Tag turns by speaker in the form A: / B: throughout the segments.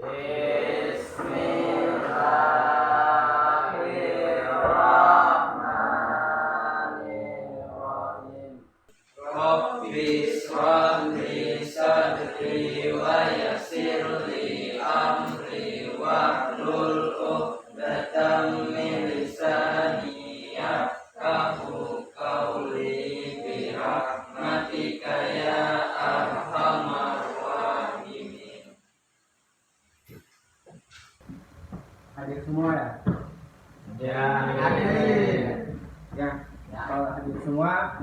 A: Bismillahirrahmanirrahim. Rabbi shrah li sadri wa yassir li amri wahlul 'uqdatam min lisani yafqahu qawli bi rahmatika ya arhamar rahimin.
B: Hadir semua ya?
A: Ya,
B: Hadir. Ya, kalau hadir semua,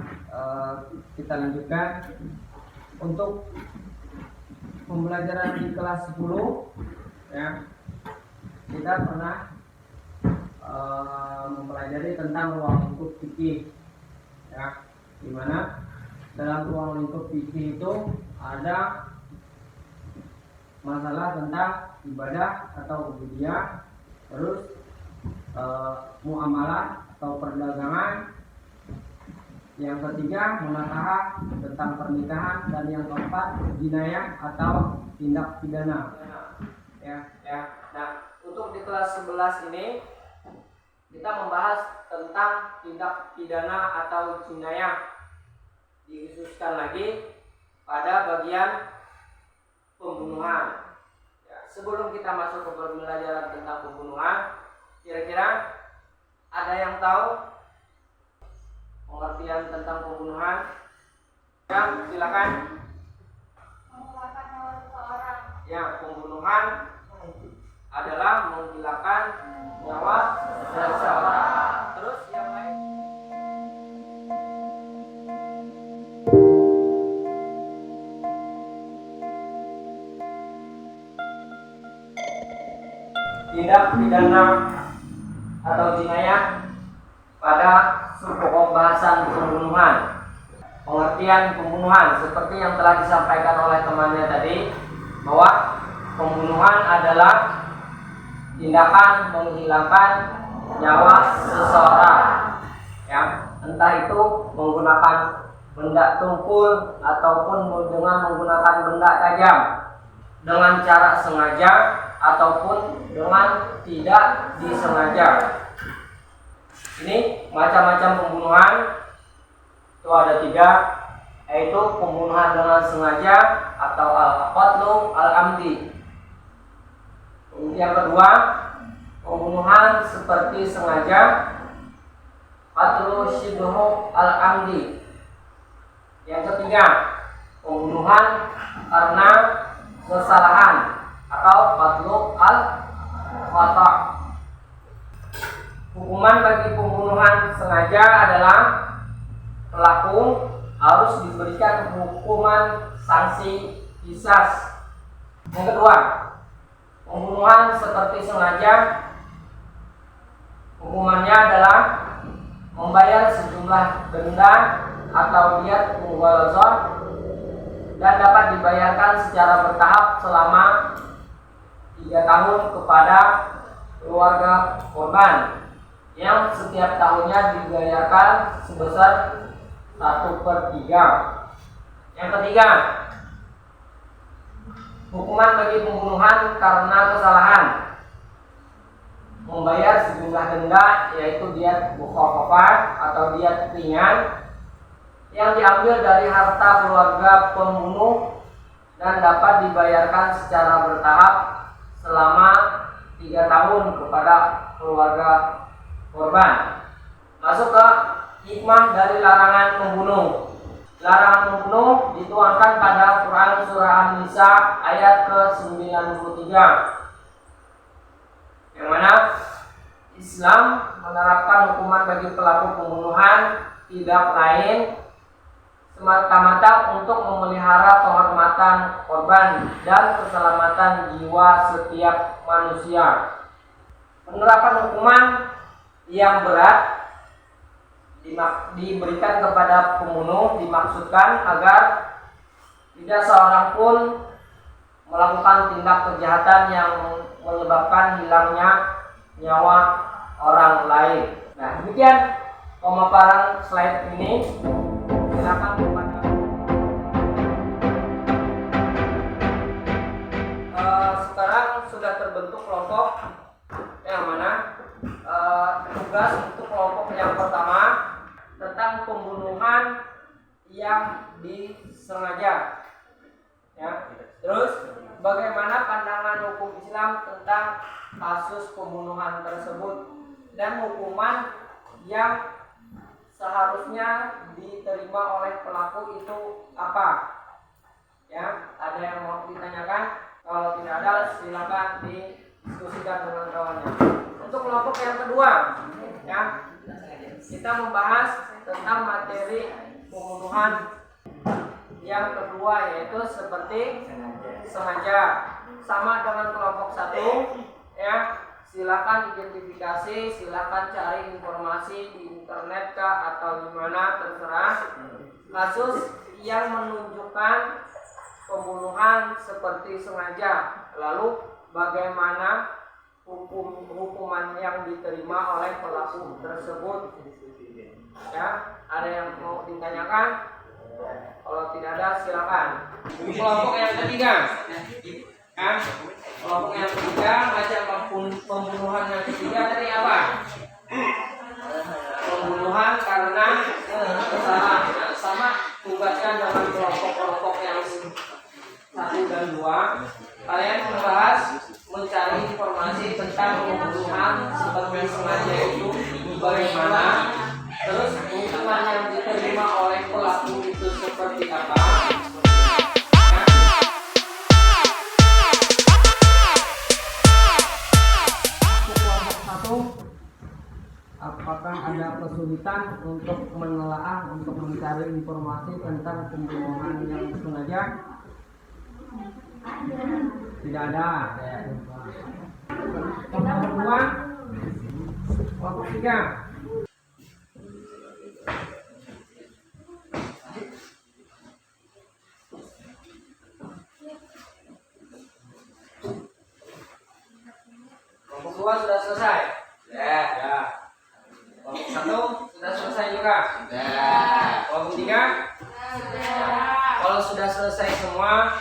B: kita lanjutkan untuk pembelajaran di kelas 10 ya. Kita pernah mempelajari tentang ruang lingkup fikih ya, dimana dalam ruang lingkup fikih itu ada masalah tentang ibadah atau ubudiyah, terus muamalah atau perdagangan, yang ketiga munakaha tentang pernikahan, dan yang keempat jinayah atau tindak pidana ya. Nah, untuk di kelas 11 ini kita membahas tentang tindak pidana atau jinayah, dikhususkan lagi pada bagian pembunuhan ya. Sebelum kita masuk ke pembelajaran tentang pembunuhan, kira-kira ada yang tahu pengertian tentang pembunuhan? Ya, silakan.
C: Menghilangkan nyawa seseorang.
B: Ya, pembunuhan adalah menghilangkan nyawa seseorang. Terus yang lain? Tindak pidana atau jinayah pada pokok bahasan pembunuhan. Pengertian pembunuhan seperti yang telah disampaikan oleh temannya tadi, bahwa pembunuhan adalah tindakan menghilangkan nyawa seseorang ya, entah itu menggunakan benda tumpul ataupun dengan menggunakan benda tajam, dengan cara sengaja ataupun dengan tidak disengaja. Ini macam-macam pembunuhan itu ada 3, yaitu pembunuhan dengan sengaja atau al-qatlu al-amdi. Yang kedua, pembunuhan seperti sengaja, qatlu shibhu al-amdi. Yang ketiga, pembunuhan karena kesalahan atau qatlu al-khata'. Hukuman bagi pembunuhan sengaja adalah pelaku harus diberikan hukuman sanksi qisas. Yang kedua, pembunuhan seperti sengaja, hukumannya adalah membayar sejumlah denda atau diyat mughalazah, dan dapat dibayarkan secara bertahap selama 3 tahun kepada keluarga korban, yang setiap tahunnya dibayarkan sebesar 1/3. Yang ketiga, hukuman bagi pembunuhan karena kesalahan, membayar sejumlah denda, yaitu diyat mukhafafah atau diyat ringan yang diambil dari harta keluarga pembunuh dan dapat dibayarkan secara bertahap selama 3 tahun kepada keluarga korban. Masuk ke hikmah dari larangan membunuh. Larangan membunuh dituangkan pada Quran surah An-Nisa ayat ke-93, yang mana Islam menerapkan hukuman bagi pelaku pembunuhan tidak lain semata-mata untuk memelihara kehormatan korban dan keselamatan jiwa setiap manusia. Penerapan hukuman yang berat diberikan kepada pembunuh dimaksudkan agar tidak seorang pun melakukan tindak kejahatan yang menyebabkan hilangnya nyawa orang lain. Nah, demikian pemaparan slide ini. Silakan kepada sekarang sekarang sudah terbentuk kelompok yang mana tugas untuk kelompok yang pertama tentang pembunuhan yang disengaja. Ya. Terus bagaimana pandangan hukum Islam tentang kasus pembunuhan tersebut dan hukuman yang seharusnya diterima oleh pelaku itu apa? Ya, ada yang mau ditanyakan? Kalau tidak ada, silakan didiskusikan dengan kawannya. Untuk kelompok yang kedua, ya, kita membahas tentang materi pembunuhan yang kedua, yaitu seperti sengaja. Sama dengan kelompok satu, ya. Silakan identifikasi, silakan cari informasi di internet kah atau di mana, terserah. Kasus yang menunjukkan pembunuhan seperti sengaja. Lalu bagaimana hukuman yang diterima oleh pelaku tersebut? Ya, ada yang mau ditanyakan? Kalau tidak ada, silakan. Kelompok yang ketiga. Kan? Kelompok yang ketiga, macam pembunuhan yang ketiga tadi apa? Pembunuhan karena kesalahan. Sama tugaskan dengan kelompok-kelompok yang 1 dan 2. Kalian membahas, mencari informasi tentang pembunuhan seperti sengaja itu bagaimana, terus hukuman yang diterima oleh pelaku itu seperti apa. Apakah ada kesulitan untuk menelaah, untuk mencari informasi tentang pembunuhan yang sengaja? Tidak ada. Kelompok kedua, kelompok tiga. Kelompok dua sudah selesai. Ya. Kelompok satu sudah selesai juga. Kelompok tiga. Kalau sudah selesai semua,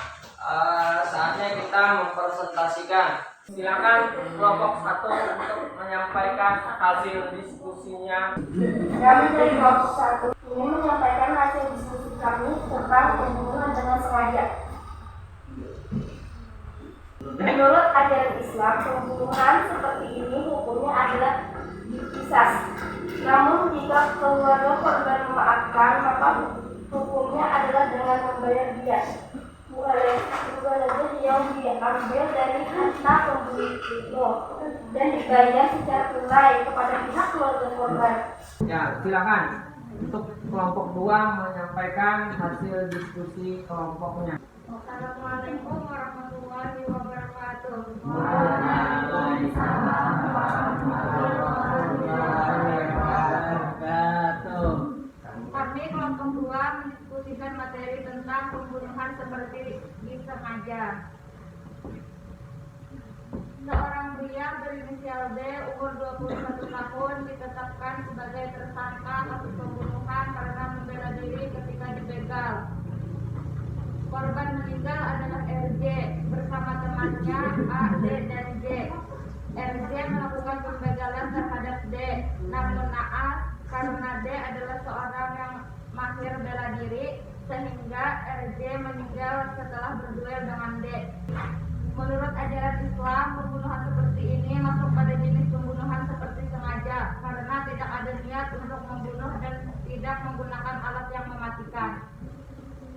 B: saatnya kita mempresentasikan. Silakan kelompok satu untuk menyampaikan hasil diskusinya.
C: Kami dari kelompok 1 ingin menyampaikan hasil diskusi kami tentang pembunuhan dengan sengaja. Menurut ajaran Islam, pembunuhan seperti ini hukumnya adalah qisas. Namun jika keluarga korban memaafkan, maka hukumnya adalah dengan membayar diat. Bukan yang diambil dari harta pembunuh dan dibayar secara tunai kepada pihak keluarga korban.
B: Ya, silakan untuk kelompok 2 menyampaikan hasil diskusi kelompoknya.
C: Assalamualaikum warahmatullahi wabarakatuh.
B: Waalaikumsalam warahmatullahi wabarakatuh.
C: Kami kelompok 2 mendiskusikan materi tentang pembunuhan seperti disengaja. Seorang pria berinisial D, umur 21 tahun, ditetapkan sebagai tersangka kasus pembunuhan karena membela diri ketika dibegal. Korban meninggal adalah RJ bersama temannya A, D, dan J. RJ melakukan pembegalan terhadap D, namun naas karena D adalah seorang yang mahir bela diri, sehingga RJ meninggal setelah berduel dengan D. Menurut ajaran Islam, pembunuhan seperti ini masuk pada jenis pembunuhan seperti sengaja karena tidak ada niat untuk membunuh dan tidak menggunakan alat yang mematikan.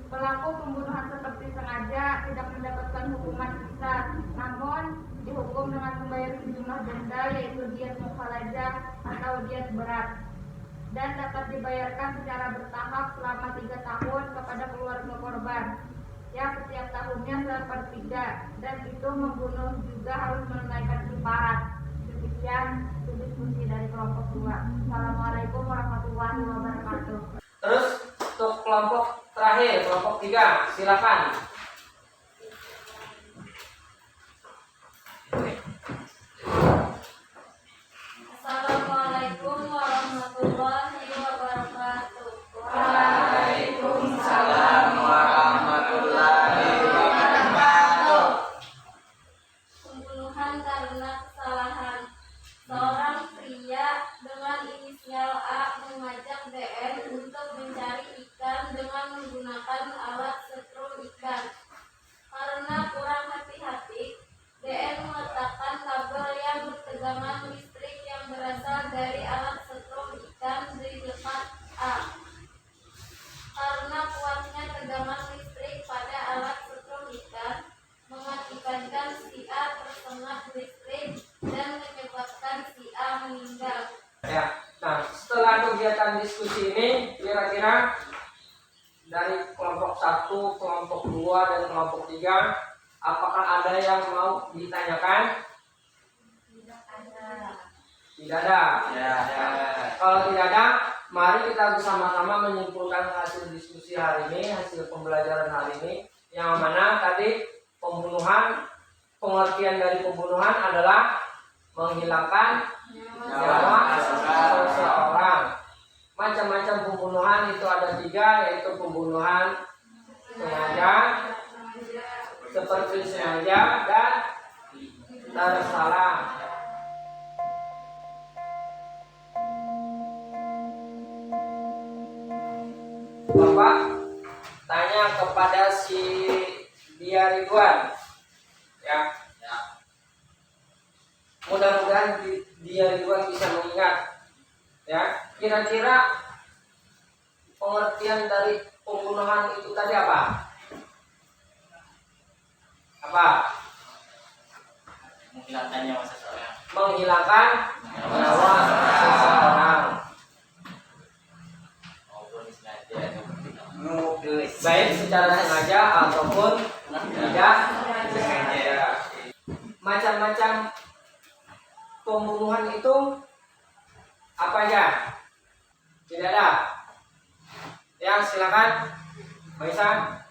C: Pelaku pembunuhan seperti sengaja tidak mendapatkan hukuman qisas, namun dihukum dengan membayar sejumlah denda, yaitu diat mukhalajah atau diat berat, dan dapat dibayarkan secara bertahap selama 3 tahun kepada keluarga korban yang setiap tahunnya sepertiga, dan itu membunuh juga harus menunaikan kifarat. Demikian diskusi dari kelompok 2. Assalamualaikum warahmatullahi wabarakatuh.
B: Terus untuk kelompok terakhir, kelompok 3, silakan.
C: Assalamualaikum warahmatullahi wabarakatuh.
A: Waalaikumsalam warahmatullahi wabarakatuh.
D: karena kesalahan. Seorang pria dengan inisial A mengajak DN untuk mencari ikan dengan menggunakan alat setrum ikan. Karena kurang hati-hati, DN meletakkan kabel yang bertegangan listrik yang berasal dari alat setrum ikan di dekat A. Karena kuatnya tegangan listrik pada alat setrum ikan mengakibatkan si A tersengat listrik dan menyebabkan si A meninggal.
B: Ya, nah setelah kegiatan diskusi ini, kira-kira dari kelompok 1, kelompok 2, dan kelompok 3, apakah ada yang mau ditanyakan? Tidak ada. Kalau tidak ada, mari kita bersama-sama menyimpulkan hasil diskusi hari ini, hasil pembelajaran hari ini, yang mana tadi pembunuhan, pengertian dari pembunuhan adalah menghilangkan nyawa seseorang. Macam-macam pembunuhan itu ada 3, yaitu pembunuhan sengaja, seperti sengaja, dan tersalah. Bapak tanya kepada si dia Ridwan, ya. Mudah-mudahan dia Ridwan bisa mengingat, ya. Kira-kira pengertian dari pembunuhan itu tadi apa? Apa?
A: Menghilangkan nyawa seseorang.
B: Menghilangkan nyawa seseorang.
A: Maupun sengaja atau tidak.
B: Baik secara sengaja ataupun tidak sengaja. Macam-macam pembunuhan itu apa aja? Tidak ada. Ya, silakan Mbak Isa.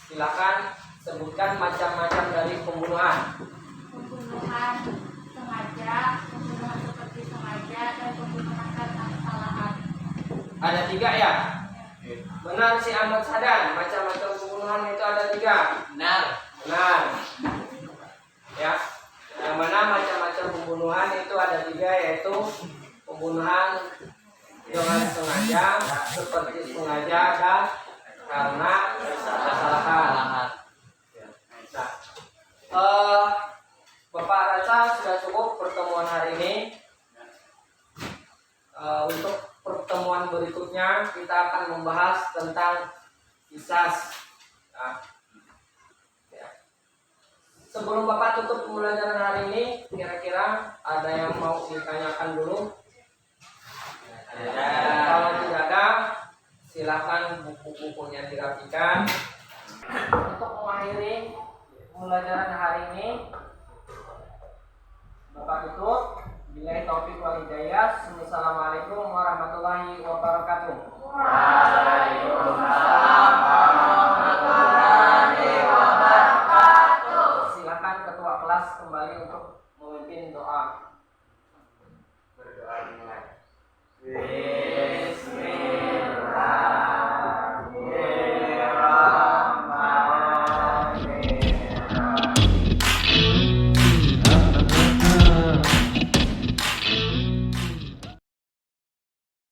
B: Silakan sebutkan macam-macam dari pembunuhan.
C: Pembunuhan sengaja, pembunuhan seperti sengaja, dan pembunuhan karena kesalahan.
B: Ada 3 ya? Benar si Ahmad Sadan, macam-macam pembunuhan itu ada 3.
A: Benar.
B: Benar. Ya. Yang mana macam-macam pembunuhan itu ada 3, yaitu pembunuhan dengan sengaja, seperti sengaja, dan karena kesalahan. Nah, Bapak rasa sudah cukup pertemuan hari ini. Untuk pertemuan berikutnya kita akan membahas tentang kisas. Nah, ya. Sebelum Bapak tutup pembelajaran hari ini, kira-kira ada yang mau ditanyakan dulu? Kalau tidak ada, silakan buku-bukunya dirapikan. Untuk mengakhiri pembelajaran hari ini, Bapak tutup. Billahi taufiq wal hidayah. Assalamualaikum warahmatullahi wabarakatuh.
A: Waalaikumsalam.